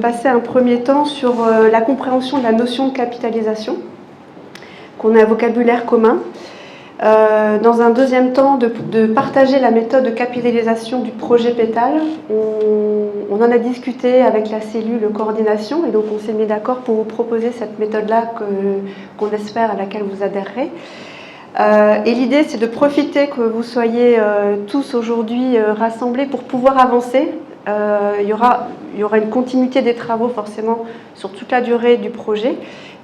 passer un premier temps sur la compréhension de la notion de capitalisation, qu'on a un vocabulaire commun. Dans un deuxième temps, de partager la méthode de capitalisation du projet Pétale. On en a discuté avec la cellule coordination et donc on s'est mis d'accord pour vous proposer cette méthode-là qu'on espère à laquelle vous adhérerez. Et l'idée, c'est de profiter que vous soyez tous aujourd'hui rassemblés pour pouvoir avancer. Il y aura une continuité des travaux forcément sur toute la durée du projet,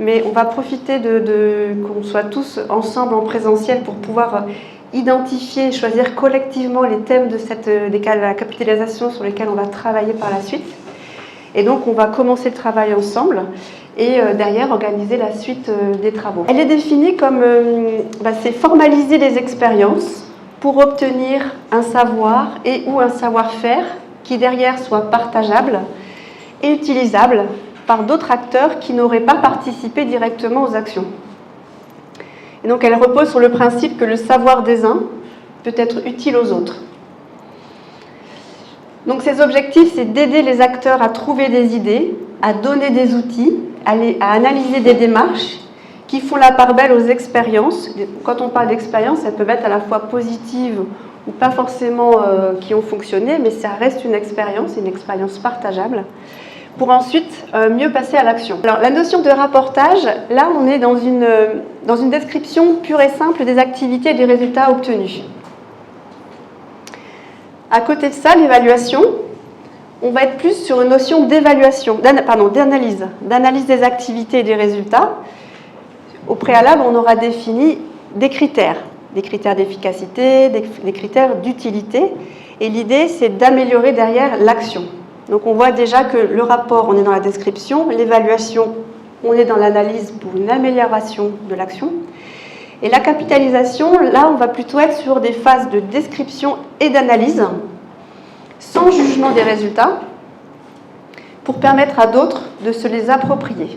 mais on va profiter qu'on soit tous ensemble en présentiel pour pouvoir identifier et choisir collectivement les thèmes de la capitalisation sur lesquels on va travailler par la suite. Et donc on va commencer le travail ensemble et derrière organiser la suite des travaux. Elle est définie comme c'est formaliser les expériences pour obtenir un savoir et ou un savoir-faire qui derrière soit partageable et utilisable par d'autres acteurs qui n'auraient pas participé directement aux actions. Et donc elle repose sur le principe que le savoir des uns peut être utile aux autres. Donc ces objectifs, c'est d'aider les acteurs à trouver des idées, à donner des outils, à analyser des démarches qui font la part belle aux expériences. Quand on parle d'expériences, elles peuvent être à la fois positives ou pas forcément qui ont fonctionné, mais ça reste une expérience partageable, pour ensuite mieux passer à l'action. Alors la notion de rapportage, là on est dans une description pure et simple des activités et des résultats obtenus. À côté de ça, l'évaluation, on va être plus sur une notion d'évaluation, d'analyse des activités et des résultats. Au préalable, on aura défini des critères d'efficacité, des critères d'utilité. Et l'idée, c'est d'améliorer derrière l'action. Donc on voit déjà que le rapport, on est dans la description, l'évaluation, on est dans l'analyse pour une amélioration de l'action. Et la capitalisation, là, on va plutôt être sur des phases de description et d'analyse, sans jugement des résultats, pour permettre à d'autres de se les approprier.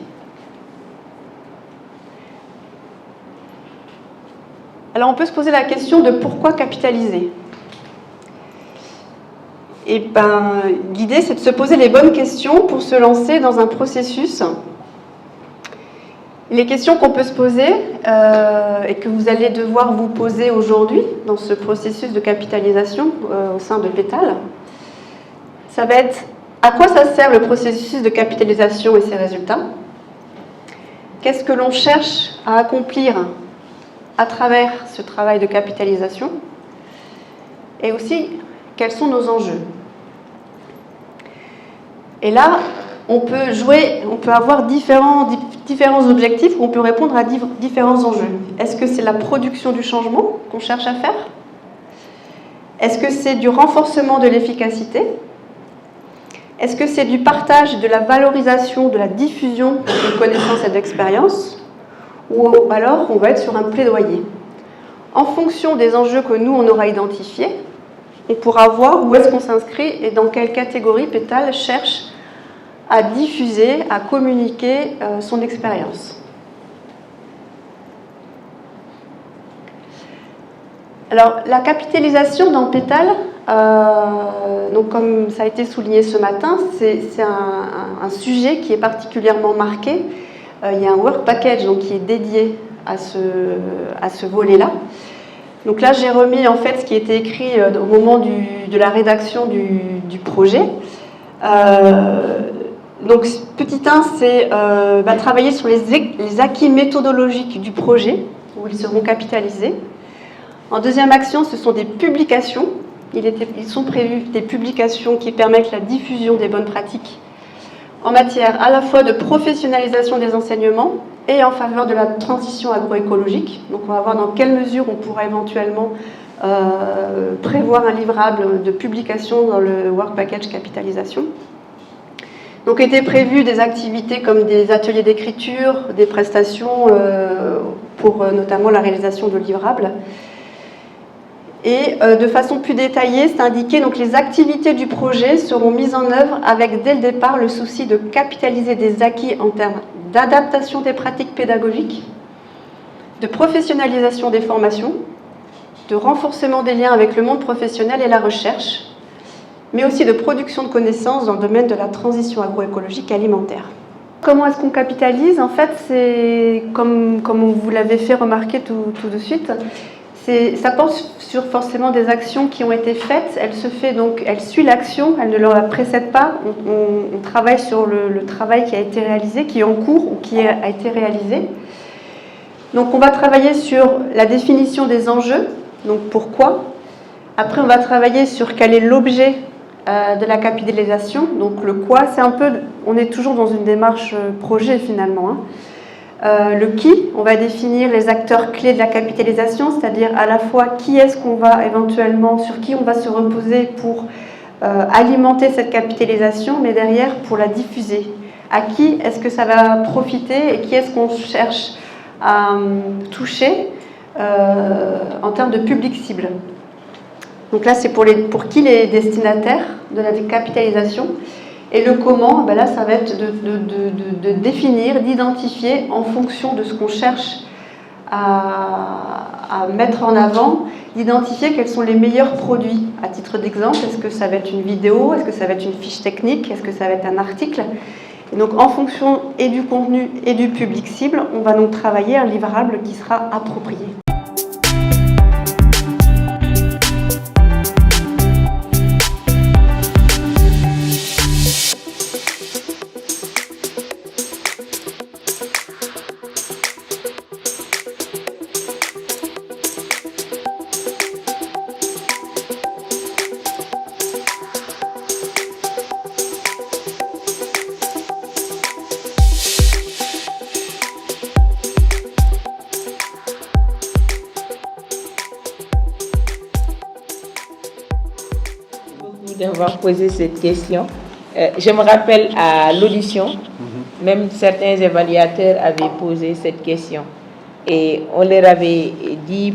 Alors on peut se poser la question de pourquoi capitaliser. Et l'idée, c'est de se poser les bonnes questions pour se lancer dans un processus. Les questions qu'on peut se poser et que vous allez devoir vous poser aujourd'hui dans ce processus de capitalisation au sein de Pétale, ça va être à quoi ça sert le processus de capitalisation et ses résultats? Qu'est-ce que l'on cherche à accomplir à travers ce travail de capitalisation? Et aussi, quels sont nos enjeux? Et là, on peut avoir différents objectifs où on peut répondre à différents enjeux. Est-ce que c'est la production du changement qu'on cherche à faire? Est-ce que c'est du renforcement de l'efficacité? Est-ce que c'est du partage, de la valorisation, de la diffusion de connaissances et d'expériences? Ou alors, on va être sur un plaidoyer. En fonction des enjeux que nous, on aura identifiés, on pourra voir où est-ce qu'on s'inscrit et dans quelle catégorie Pétale cherche à diffuser, à communiquer son expérience. Alors, la capitalisation dans Pétale, donc comme ça a été souligné ce matin, c'est un sujet qui est particulièrement marqué. Il y a un work package donc, qui est dédié à ce volet-là. Donc là, j'ai remis en fait ce qui était écrit au moment de la rédaction du projet. Donc, petit 1, c'est travailler sur les acquis méthodologiques du projet, où ils seront capitalisés. En deuxième action, ce sont des publications. Ils sont prévus des publications qui permettent la diffusion des bonnes pratiques en matière à la fois de professionnalisation des enseignements et en faveur de la transition agroécologique. Donc, on va voir dans quelle mesure on pourra éventuellement prévoir un livrable de publication dans le Work Package Capitalisation. Donc, étaient prévues des activités comme des ateliers d'écriture, des prestations pour notamment la réalisation de livrables. Et de façon plus détaillée, c'est indiqué donc les activités du projet seront mises en œuvre avec dès le départ le souci de capitaliser des acquis en termes d'adaptation des pratiques pédagogiques, de professionnalisation des formations, de renforcement des liens avec le monde professionnel et la recherche, mais aussi de production de connaissances dans le domaine de la transition agroécologique alimentaire. Comment est-ce qu'on capitalise? En fait, c'est comme vous l'avez fait remarquer tout de suite, ça porte sur forcément des actions qui ont été faites. Elle suit l'action, elle ne la précède pas. On travaille sur le travail qui a été réalisé, qui est en cours ou qui a été réalisé. Donc on va travailler sur la définition des enjeux, donc pourquoi. Après on va travailler sur quel est l'objet de la capitalisation, donc le quoi, on est toujours dans une démarche projet finalement. Le qui, on va définir les acteurs clés de la capitalisation, c'est-à-dire à la fois qui est-ce qu'on va éventuellement, sur qui on va se reposer pour alimenter cette capitalisation, mais derrière pour la diffuser. À qui est-ce que ça va profiter et qui est-ce qu'on cherche à toucher en termes de public cible. Donc là, c'est pour qui les destinataires de la capitalisation. Et le comment, ben là, ça va être de définir, d'identifier en fonction de ce qu'on cherche à mettre en avant, d'identifier quels sont les meilleurs produits. À titre d'exemple, est-ce que ça va être une vidéo, est-ce que ça va être une fiche technique, est-ce que ça va être un article? Et donc en fonction et du contenu et du public cible, on va donc travailler un livrable qui sera approprié. D'avoir posé cette question. Je me rappelle à l'audition, même certains évaluateurs avaient posé cette question. Et on leur avait dit,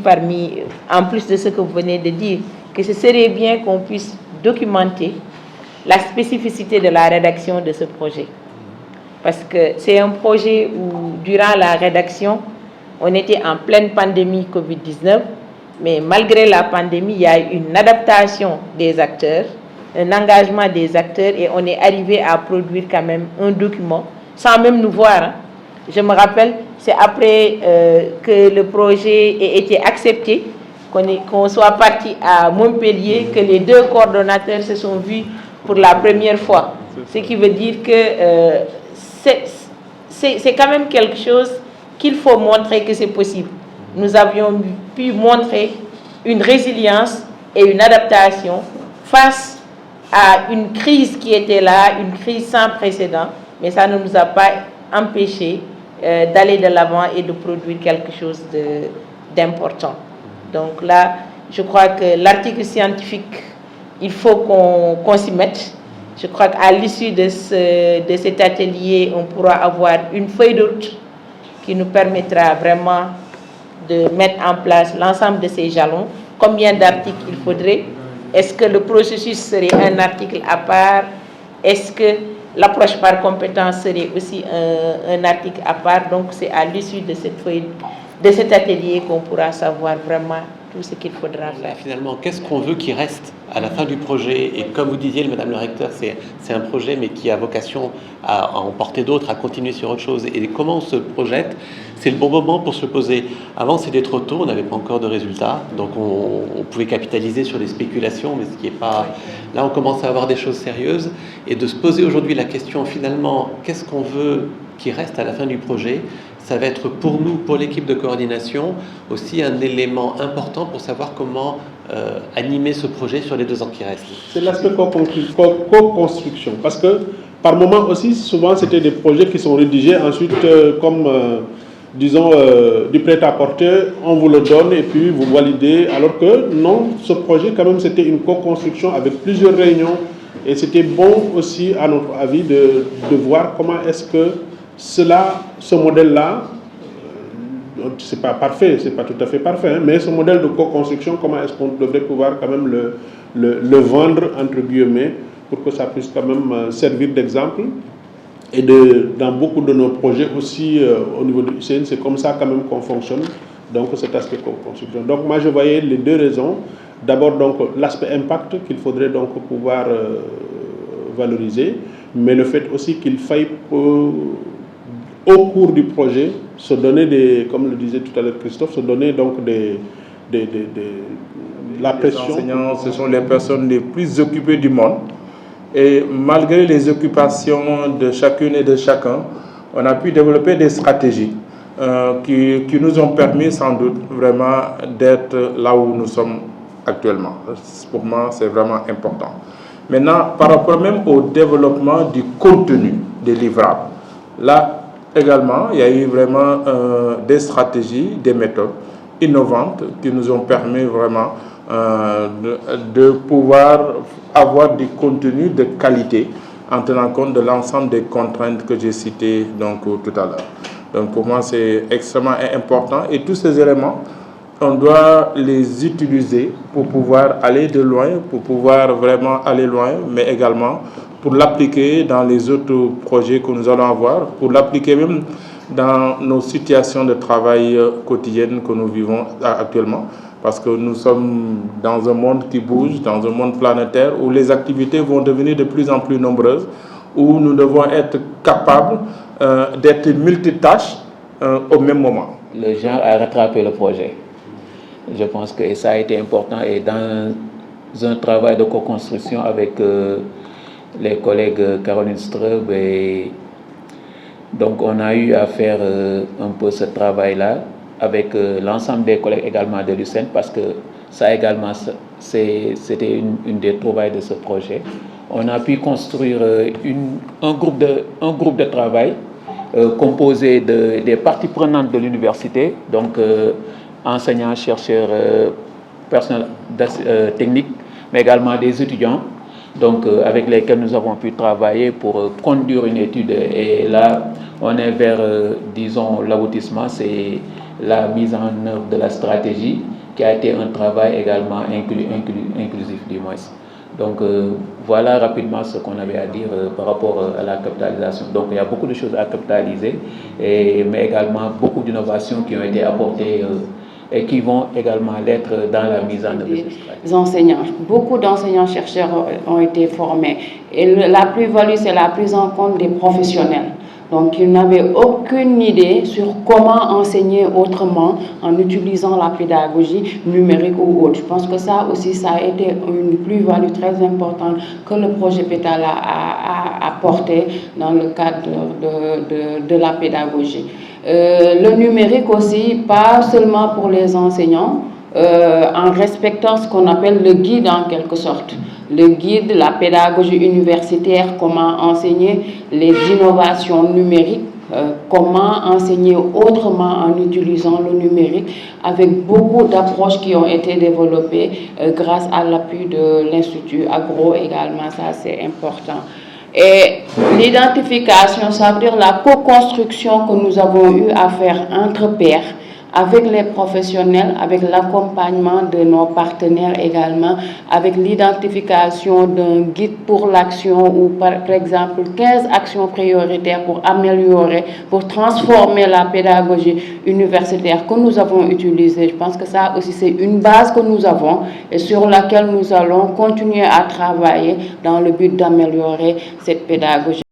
en plus de ce que vous venez de dire, que ce serait bien qu'on puisse documenter la spécificité de la rédaction de ce projet. Parce que c'est un projet où, durant la rédaction, on était en pleine pandémie Covid-19, mais malgré la pandémie, il y a eu une adaptation des acteurs, un engagement des acteurs, et on est arrivé à produire quand même un document sans même nous voir. Hein. Je me rappelle, c'est après que le projet ait été accepté, qu'on soit parti à Montpellier, que les deux coordonnateurs se sont vus pour la première fois. Ce qui veut dire que c'est quand même quelque chose qu'il faut montrer que c'est possible. Nous avions pu montrer une résilience et une adaptation face à une crise qui était là, une crise sans précédent, mais ça ne nous a pas empêché d'aller de l'avant et de produire quelque chose d'important. Donc là, je crois que l'article scientifique, il faut qu'on s'y mette. Je crois qu'à l'issue de cet atelier, on pourra avoir une feuille de route qui nous permettra vraiment de mettre en place l'ensemble de ces jalons. Combien d'articles il faudrait? Est-ce que le processus serait un article à part? Est-ce que l'approche par compétence serait aussi un article à part? Donc c'est à l'issue de cet atelier qu'on pourra savoir vraiment tout ce qu'il faudra faire. Finalement, qu'est-ce qu'on veut qui reste à la fin du projet? Et comme vous disiez, Madame le Recteur, c'est un projet mais qui a vocation à en porter d'autres, à continuer sur autre chose. Et comment on se projette? C'est le bon moment pour se poser. Avant, c'était trop tôt, on n'avait pas encore de résultats, donc on pouvait capitaliser sur des spéculations, mais ce qui n'est pas... Là, on commence à avoir des choses sérieuses, et de se poser aujourd'hui la question, finalement, qu'est-ce qu'on veut qui reste à la fin du projet? Ça va être pour nous, pour l'équipe de coordination, aussi un élément important pour savoir comment animer ce projet sur les 2 ans qui restent. C'est l'aspect co-construction, parce que par moment aussi, souvent, c'était des projets qui sont rédigés ensuite comme... disons, du prêt-à-porter, on vous le donne et puis vous validez, alors que non, ce projet quand même c'était une co-construction avec plusieurs réunions et c'était bon aussi à notre avis de voir comment est-ce que ce modèle-là, c'est pas parfait, c'est pas tout à fait parfait, hein, mais ce modèle de co-construction, comment est-ce qu'on devrait pouvoir quand même le vendre entre guillemets pour que ça puisse quand même servir d'exemple. Et dans beaucoup de nos projets aussi au niveau de l'UCN, c'est comme ça quand même qu'on fonctionne, donc cet aspect co-construction. Donc moi je voyais les 2 raisons. D'abord, donc, l'aspect impact qu'il faudrait donc pouvoir valoriser, mais le fait aussi qu'il faille, au cours du projet, se donner comme le disait tout à l'heure Christophe, se donner donc la pression. Les enseignants, ce sont les personnes les plus occupées du monde. Et malgré les occupations de chacune et de chacun, on a pu développer des stratégies qui nous ont permis sans doute vraiment d'être là où nous sommes actuellement. Pour moi, c'est vraiment important. Maintenant, par rapport même au développement du contenu des livrables, là également, il y a eu vraiment des stratégies, des méthodes innovantes qui nous ont permis vraiment de pouvoir avoir du contenu de qualité en tenant compte de l'ensemble des contraintes que j'ai citées donc, tout à l'heure. Donc pour moi, c'est extrêmement important et tous ces éléments, on doit les utiliser pour pouvoir aller de loin, pour pouvoir vraiment aller loin, mais également pour l'appliquer dans les autres projets que nous allons avoir, pour l'appliquer même dans nos situations de travail quotidiennes que nous vivons actuellement. Parce que nous sommes dans un monde qui bouge, dans un monde planétaire, où les activités vont devenir de plus en plus nombreuses, où nous devons être capables d'être multitâches au même moment. Le genre a rattrapé le projet. Je pense que ça a été important et dans un travail de co-construction avec les collègues Caroline Strub et donc on a eu à faire un peu ce travail-là avec l'ensemble des collègues également de l'UCEN parce que ça également c'était une des trouvailles de ce projet. On a pu construire un groupe de travail composé des parties prenantes de l'université, donc enseignants, chercheurs, personnel technique, mais également des étudiants, donc avec lesquels nous avons pu travailler pour conduire une étude. Et là, on est vers, disons, l'aboutissement, c'est la mise en œuvre de la stratégie, qui a été un travail également inclusif du moins. Donc voilà rapidement ce qu'on avait à dire par rapport à la capitalisation. Donc il y a beaucoup de choses à capitaliser, mais également beaucoup d'innovations qui ont été apportées et qui vont également l'être dans la mise en œuvre de cette stratégie. Les enseignants, beaucoup d'enseignants-chercheurs ont été formés. Et la plus-value, c'est la prise en compte des professionnels. Donc, ils n'avaient aucune idée sur comment enseigner autrement en utilisant la pédagogie numérique ou autre. Je pense que ça aussi, ça a été une plus-value très importante que le projet PETALA a apporté dans le cadre de la pédagogie. Le numérique aussi, pas seulement pour les enseignants, en respectant ce qu'on appelle le guide en quelque sorte. Le guide, la pédagogie universitaire, comment enseigner les innovations numériques, comment enseigner autrement en utilisant le numérique, avec beaucoup d'approches qui ont été développées grâce à l'appui de l'Institut Agro également, ça c'est important. Et l'identification, ça veut dire la co-construction que nous avons eu à faire entre pairs, avec les professionnels, avec l'accompagnement de nos partenaires également, avec l'identification d'un guide pour l'action ou par exemple 15 actions prioritaires pour améliorer, pour transformer la pédagogie universitaire que nous avons utilisée. Je pense que ça aussi c'est une base que nous avons et sur laquelle nous allons continuer à travailler dans le but d'améliorer cette pédagogie.